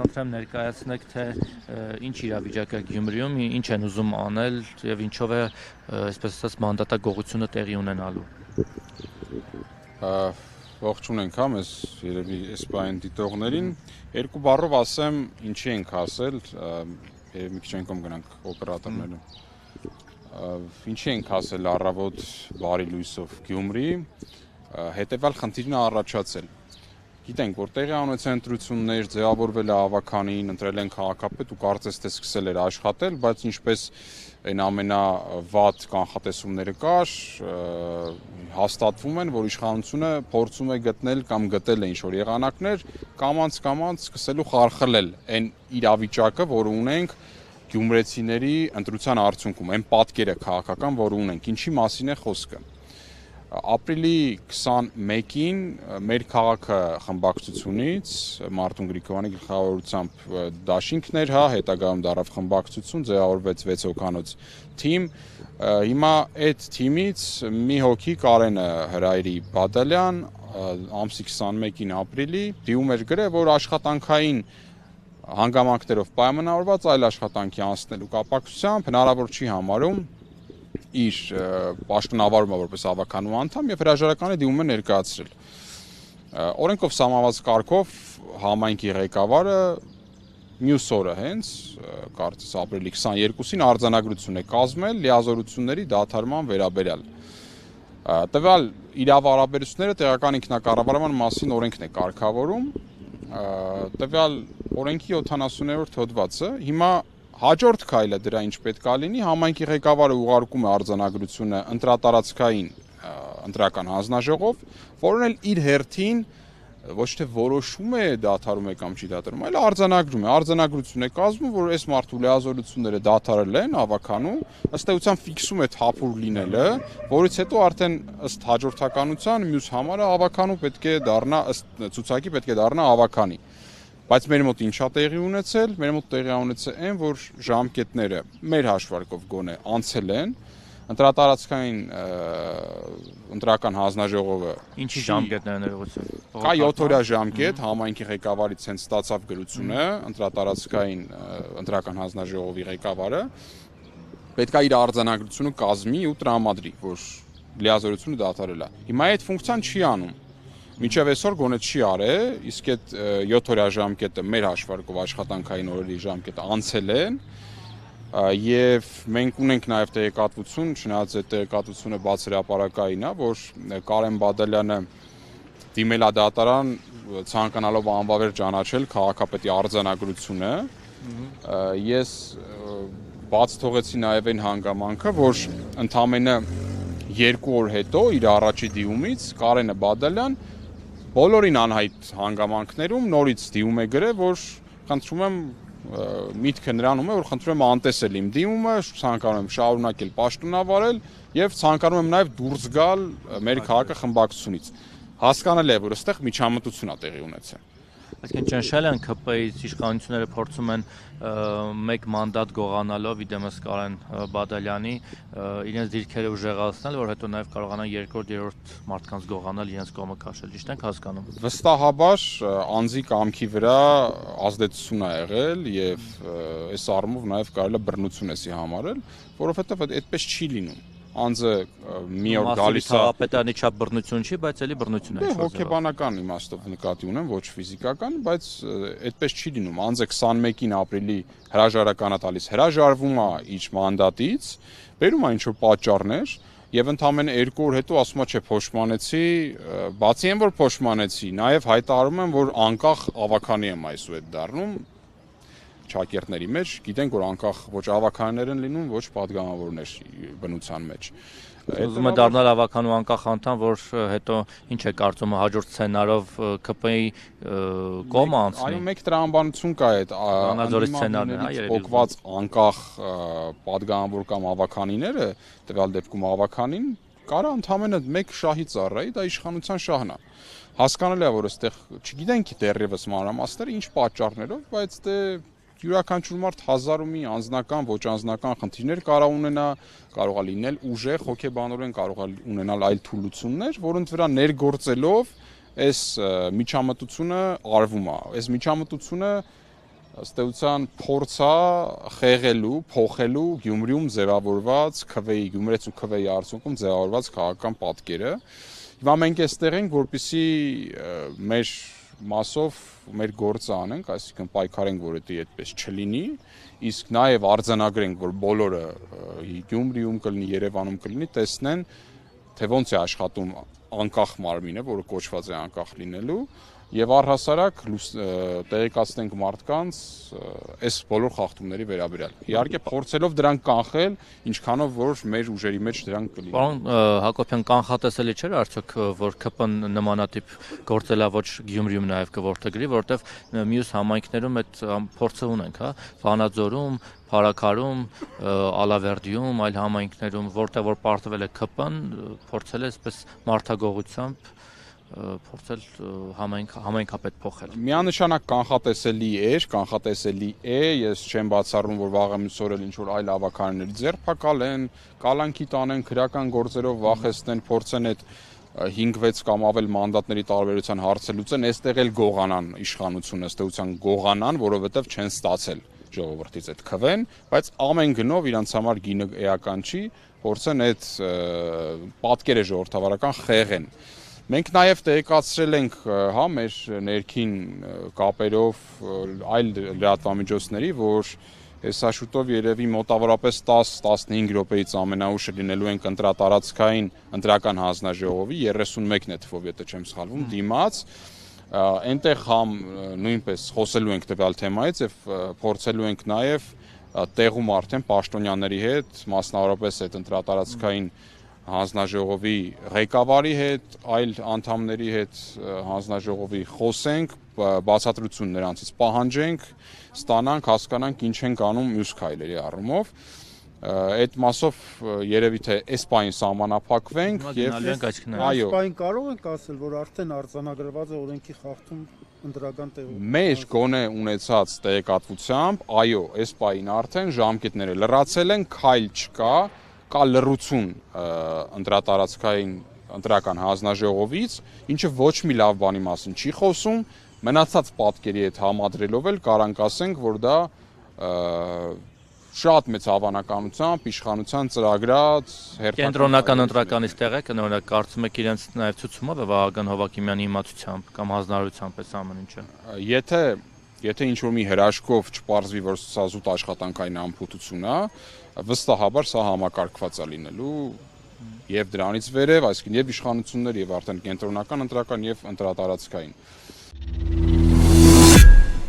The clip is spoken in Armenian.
խնդրեմ ներկայացնեք, թե ինչ իրավիճակ է Գյումրիում, ինչ են ուզում անել եւ ինչով է, այսպես ասած, մանդատագողությունը տեղի ունենալու։ Ողջուն ենք, մեզ երևի էսպայն դիտողներին, երկու բառով ասեմ, ինչի ենք ասել, երևի մի քիչ անգամ գնանք օպերատորներում։ Ինչի ենք ասել առավոտ բարի լույսով Գյումրի, հետևյալ խնդիրն է առաջացել։ Գիտենք, որ տեղի ունեցան ընտրություններ, ձևավորվել է ավականին, ընտրել են քաղաքապետ ու կարծես թե սկսել էր աշխատել, բայց ինչպես այն ամենավատ կանխատեսումները կար, հաստատվում են, որ իշխանությունը փորձում է գտնել կամ գտել է ինչ-որ եղանակներ, կամաց սկսելու խարխլել այն իրավիճակը, որը ունենք գյումրեցիների ընտրության արդյունքում, այն պատկերը քաղաքական, որը ունենք, ինչի մասին է խոսքը։ Ապրիլի 21-ին մեր քաղաքը խմբակցությունից Մարտուն Գրիգորյանի գլխավորությամբ դաշինքներ, հետագայում դարավ խմբակցություն, ձևավորվեց 6 հոգանոց թիմ։ Հիմա այդ թիմից մի հոգի Կարենը Հրայրի Բադալյան ամսի 21-ին ապրիլի դիում էր գրել, որ աշխատանքային հանգամանքներով պայմանավորված այլ աշխատանքի անցնելու կապակցությամբ հնարավոր չի համարում իր պաշտոնավարումը որպես ավականու անդամ եւ հրաժարականի դիմում է ներկայացրել։ Օրենքով սահմանված կարգով համայնքի ղեկավարը մյուս օրը հենց կարծես ապրիլի 22-ին արձանագրություն է կազմել լիազորությունների դադարման վերաբերյալ։ Տվյալ իրավարաբերությունները տեղական ինքնակառավարման մասին օրենքն է կարգավորում։ Տվյալ օրենքի 70-րդ հոդվածը հիմա հաջորդ քայլը դրա ինչ պետք է լինի, համայնքի ղեկավարը ուղարկում է արձանագրությունը ընտրատարածքային ընտրական հանձնաժողով, որն էլ իր հերթին ոչ թե որոշում է դադարում է կամ չի դադարում, այլ արձանագրում է, արձանագրություն է կազմում, որ այս մարդու լիազորությունները դադարել են ավականու, ըստ էության ֆիքսում է թափուր լինելը, որից հետո արդեն ըստ հաջորդականության մյուս համարը ավականու պետք է դառնա, ըստ ցուցակի պետք է դառնա ավականի։ Բայց մեր մոտ ինչա տեղի ունեցել, մեր մոտ տեղի ունեցել այն, որ ժամկետները մեր հաշվարկով գոնե անցել են, ընտրատարածքային ընտրական հանձնաժողովը Ինչի ժամկետներ են ներողություն։ Կա 7 օրյա ժամկետ, համայնքի ղեկավարից հենց ստացավ գրությունը, ընտրատարածքային ընտրական հանձնաժողովի ղեկավարը պետք է իր արձանագրությունը կազմի ու տրամադրի, որ լիազորությունը դադարել է։ Հիմա այդ ֆունկցիան չի անում։ Մինչև այսօր գոնե չի արել, իսկ այդ 7 օրյա ժամկետը մեր հաշվարկով աշխատանքային օրերի ժամկետը անցել են եւ մենք ունենք նաեւ տեղեկատվություն, չնայած այդ տեղեկատվությունը բաց հրապարակային է, որ Կարեն Բադալյանը դիմել է դատարան ցանկանալով անվավեր ճանաչել քաղաքապետի արձանագրությունը։ Ես բաց թողեցի նաեւ այն հանգամանքը, որ ընդամենը 2 օր հետո իր առաջի դիմումից Կարենը Բադալյան բոլորին անհայտ հանգամանքներում նորից դիմում է գրել, որ խնդրում եմ միտքը նրանում է, որ խնդրում եմ անտեսել իմ դիմումը, ցանկանում եմ շարունակել պաշտոնավարել եւ ցանկանում եմ նաեւ դուրս գալ մեր քաղաքը խմբակցությունից։ Հասկանալի է, որ այստեղ միջամտություն է տեղի ունեցել։ Այսինքն ճնշել են ԿՊ-ից իշխանությունները փորձում են մեկ մանդատ գողանալով իդեմս Կարեն Բադալյանի իրենց դիրքերը ուժեղացնել, որ հետո նաև կարողանան երկրորդ, երրորդ մարդկանց գողանալ իրենց կողմը քաշել, ճիշտ ենք հասկանում։ Վստահաբար անձի կամքի վրա ազդեցություն է եղել եւ այս առումով նաև կարելի է բռնություն էսի համարել, որովհետեւ այդպես չի լինում։ Անձը մի օր գալիս է քաղաքապետարանի չափ բռնություն չի, բայց էլի բռնություն է։ Հոգեբանական իմաստով նկատի ունեմ, ոչ ֆիզիկական, բայց այդպես չի լինում։ Անձը 21-ին ապրիլի հրաժարական է տալիս, հրաժարվում է իր մանդատից, բերում է ինչ-որ պատճառներ եւ ընդամենը 2 օր հետո ասում է, չէ, փոշմանեցի, բացի այն որ փոշմանեցի, նաեւ հայտարարում եմ, որ անկախ ավականի եմ այսուհետ դառնում ճակերտների մեջ, գիտենք որ անկախ ոչ ավականներ են լինում, ոչ падգամավորներ բնության մեջ։ Ուզում է դառնալ ավականու անկախ անդամ, որ հետո ինչ է կարծում հաջորդ սցենարով ԿՊ-ի կողմը անցնի։ Այո, մեկ տրամաբանություն կա այդ անազորի սցենարն է, փոկված անկախ падգամավոր կամ ավականիները, տվյալ դեպքում ավականին կարա ընդամենը մեկ շահի ծառայի, դա իշխանության շահն է։ Հասկանալի է, որ այստեղ չգիտենք դեռևս մանրամասները ինչ պատճառներով, բայց դե յուրաքանչյուր մարդ հազար ու մի անձնական, ոչ անձնական խնդիրներ կարող ունենա, կարող է լինել ուժեղ, հոգեբանորեն կարող է ունենալ այլ թուլություններ, որոնց վրա ներգործելով այս միջամտությունը արվում է։ Այս միջամտությունը ըստ էության փորձա խեղելու, փոխելու Գյումրիում ձևավորված քվեի, Գյումրեցու քվեի արդյունքում ձևավորված քաղաքական պատկերը։ Հիմա մենք այստեղ ենք, որպեսզի մեր մասով մեր գործը անենք, այսինքն պայքարենք, որ դա այդպես չլինի, իսկ նաև արձանագրենք, որ բոլորը Գյումրիում կլինի, Երևանում կլինի, տեսնեն, թե ոնց է աշխատում անկախ մարմինը, որը կոչված է անկախ լինելու, եւ առհասարակ տեղեկացնենք մարդկանց այս բոլոր խախտումների վերաբերյալ։ Իհարկե փորձելով դրանք կանխել, ինչքանով որ մեր ուժերի մեջ դրանք կլինի։ Պարոն Հակոբյան, կանխատեսելի չէր արդյոք, որ ԿՊ-ն նմանատիպ գործելավոճ Գյումրիում նաև կորդեգրի, որովհետև մյուս համայնքներում այդ փորձը ունենք, հա, Վանաձորում, Փարաքարում, Ալավերդիում, այլ համայնքներում, որտեղ որ պարտվել է ԿՊ-ն, փորձել է այսպես մարդագողությամբ փորձել համայնքապետ փոխել։ Միանշանակ կանխատեսելի էր, կանխատեսելի է, ես չեմ բացառում, որ վաղը մյուս օր էլ ինչ-որ այլ ավականներ ձերբակալեն, կալանքի տանեն, քրական գործերով վախեցնեն, փորձեն այդ 5-6 կամ ավել մանդատների տարբերության հարցը լուծեն, այստեղ էլ գողանան իշխանությունը, ըստ էության գողանան, որովհետև չեն ստացել ժողովրդից այդ քվեն, բայց ամեն գնով իրանց համար գինը էական չի, փորձեն այդ պատկերը ժողովրդավարական խեղեն։ Մենք նաև տեղեկացրել ենք հա մեր ներքին կապերով այլ լրատվամիջոցների, որ հեսա շուտով երևի մոտավորապես 10-15 րոպեից ամենաուշը լինելու ենք ընտրատարածքային ընտրական հանձնաժողովի 31-ն է թվով, եթե չեմ սխալվում, դիմաց, այնտեղ համ նույնպես խոսելու ենք տվյալ թեմայից եւ փորձելու ենք նաև տեղում արդեն պաշտոնյաների հետ, մասնավորապես այդ ընտրատարածքային հանձնաժողովի ղեկավարի հետ, այլ անդամների հետ հանձնաժողովի խոսենք, բացատրություն նրանցից պահանջենք, ստանանք, հասկանանք ինչ ենք անում մյուս քայլերի առումով։ Այդ մասով երևի թե այս պահին սահմանափակվենք եւ այո, այս կարող ենք ասել, որ արդեն արձանագրված է օրենքի խախտում ընդրական տեղում։ Մեր գոնե ունեցած տեղեկատվությամբ, այո, այս պահին արդեն ժամկետները լրացել են, քայլ չկա, կա լռություն ընտրատարածքային ընտրական հանձնաժողովից, ինչը ոչ մի լավ բանի մասին չի խոսում, մնացած պատկերի հետ համադրելով էլ կարանք ասենք, որ դա շատ մեծ հավանականությամբ իշխանության ծրագրած կենտրոնական ընտրականից տեղ է, կնորակ կարծում եք իրենց նաև ցուցումով է Վահագն Հովակիմյանի իմացությամբ կամ հանձնարարությամբ այս ամեն ինչը։ Եթե ինչ-որ մի հրաշքով չպարզվի, որ սա զուտ աշխատանքային անփութություն է, վստահաբար սա համակարգված է լինելու եւ դրանից վերև, այսինքն եւ իշխանություններ եւ արդեն կենտրոնական ընտրական եւ ընտրատարածքային։